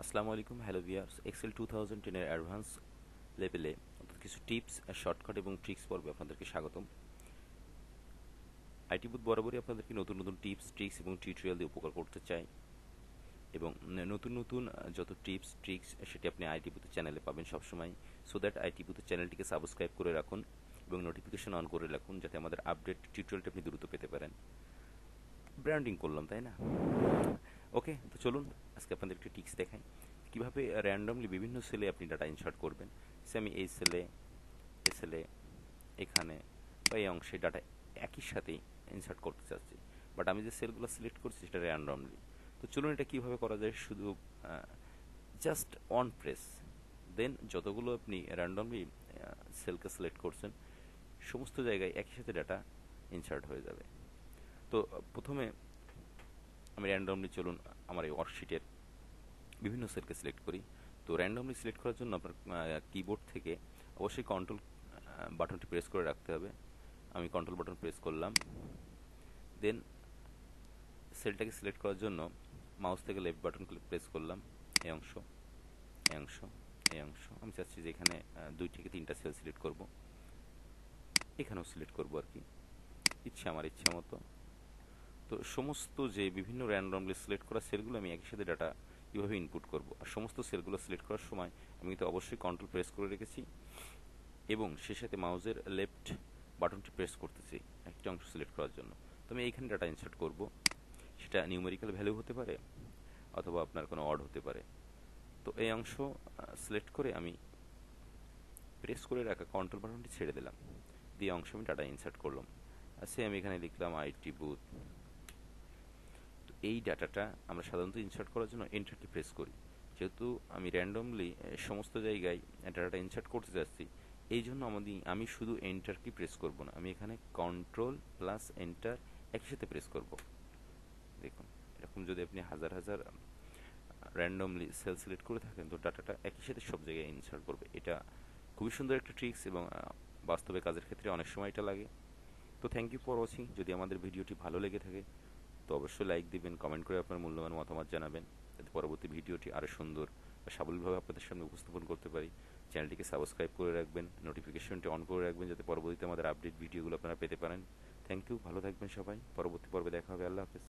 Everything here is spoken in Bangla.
আসসালামু আলাইকুম, হ্যালো ভিউয়ার্স। এক্সেল 2010 এর অ্যাডভান্স লেভেলে অর্থাৎ কিছু টিপস, শর্টকাট এবং ট্রিক্স পর্বে আপনাদেরকে স্বাগতম। আইটি বুথ বরাবরই আপনাদেরকে নতুন নতুন টিপস, ট্রিক্স এবং টিউটোরিয়াল দিয়ে উপকার করতে চাই এবং নতুন নতুন যত টিপস, ট্রিক্স সেটি আপনি আইটি বুথের চ্যানেলে পাবেন সবসময়। সো দ্যাট আইটি বুথের চ্যানেলটিকে সাবস্ক্রাইব করে রাখুন এবং নোটিফিকেশন অন করে রাখুন যাতে আমাদের আপডেট টিউটোরিয়ালটি আপনি দ্রুত পেতে পারেন। ব্র্যান্ডিং করলাম, তাই না? ওকে, তো চলুন আজকে আপনাদের একটি টিপস দেখাই কিভাবে র্যান্ডমলি বিভিন্ন সেলে আপনি ডাটা ইনসার্ট করবেন। সে আমি এই সেলে, এ সেলে, এখানে বা এই অংশে ডাটা একই সাথেই ইনসার্ট করতে চাচ্ছি, বাট আমি যে সেলগুলো সিলেক্ট করছি সেটা র্যান্ডমলি। তো চলুন এটা কীভাবে করা যায়, শুধু জাস্ট অন প্রেস, দেন যতগুলো আপনি র্যান্ডমলি সেলকে সিলেক্ট করছেন সমস্ত জায়গায় একই সাথে ডাটা ইনসার্ট হয়ে যাবে। তো প্রথমে আমি র্যান্ডমলি, চলুন আমার এই ওয়ার্কশিটের বিভিন্ন সেলকে সিলেক্ট করি। তো র্যান্ডমলি সিলেক্ট করার জন্য আপনার কিবোর্ড থেকে অবশ্যই কন্ট্রোল বাটনটি প্রেস করে রাখতে হবে। আমি কন্ট্রোল বাটন প্রেস করলাম, দেন সেলটাকে সিলেক্ট করার জন্য মাউস থেকে লেফট বাটন প্রেস করলাম। এই অংশ, এই অংশ, এই অংশ, আমি চাচ্ছি যে এখানে 2 থেকে 3টা সেল সিলেক্ট করব, এখানেও সিলেক্ট করব আর কি, আমার ইচ্ছা মতো। তো সমস্ত যে বিভিন্ন র্যান্ডমলি সিলেক্ট করা সেলগুলো আমি একই সাথে ডাটা কীভাবে ইনপুট করব, আর সমস্ত সেলগুলো সিলেক্ট করার সময় আমি কিন্তু অবশ্যই কন্ট্রোল প্রেস করে রেখেছি এবং সে সাথে মাউসের লেফট বাটনটি প্রেস করতেছি একটা অংশ সিলেক্ট করার জন্য। তো আমি এইখানে ডাটা ইনসার্ট করব, সেটা নিউমেরিক্যাল ভ্যালু হতে পারে অথবা আপনার কোনো অড হতে পারে। তো এই অংশ সিলেক্ট করে আমি প্রেস করে রাখা কন্ট্রোল বাটনটি ছেড়ে দিলাম, দিয়ে অংশ আমি ডাটা ইনসার্ট করলাম। সে আমি এখানে লিখলাম আইটি বুথ। এই ডাটাটা আমরা সাধারণত ইনসার্ট করার জন্য এন্টার কি প্রেস করি, যেহেতু আমি র্যান্ডমলি সমস্ত জায়গায় ডাটাটা ইনসার্ট করতে যাচ্ছি, এই জন্য আমি শুধু এন্টার কি প্রেস করব না, আমি এখানে কন্ট্রোল প্লাস এন্টার একই সাথে প্রেস করব। দেখুন, এরকম যদি আপনি হাজার হাজার র্যান্ডমলি সেল সিলেক্ট করে থাকেন তো ডাটাটা একই সাথে সব জায়গায় ইনসার্ট করবে। এটা খুবই সুন্দর একটা ট্রিক্স এবং বাস্তবে কাজের ক্ষেত্রে অনেক সময় এটা লাগে। তো থ্যাংক ইউ ফর ওয়াচিং। যদি আমাদের ভিডিওটি ভালো লেগে থাকে তো অবশ্যই লাইক দিবেন, কমেন্ট করে আপনার মূল্যবান মতামত জানাবেন, যাতে পরবর্তী ভিডিওটি আরও সুন্দর বা সাবলীলভাবে আপনাদের সামনে উপস্থাপন করতে পারি। চ্যানেলটিকে সাবস্ক্রাইব করে রাখবেন, নোটিফিকেশনটি অন করে রাখবেন, যাতে পরবর্তীতে আমাদের আপডেট ভিডিওগুলো আপনারা পেতে পারেন। থ্যাংক ইউ, ভালো থাকবেন সবাই। পরবর্তী পর্বে দেখা হবে। আল্লাহ হাফেজ।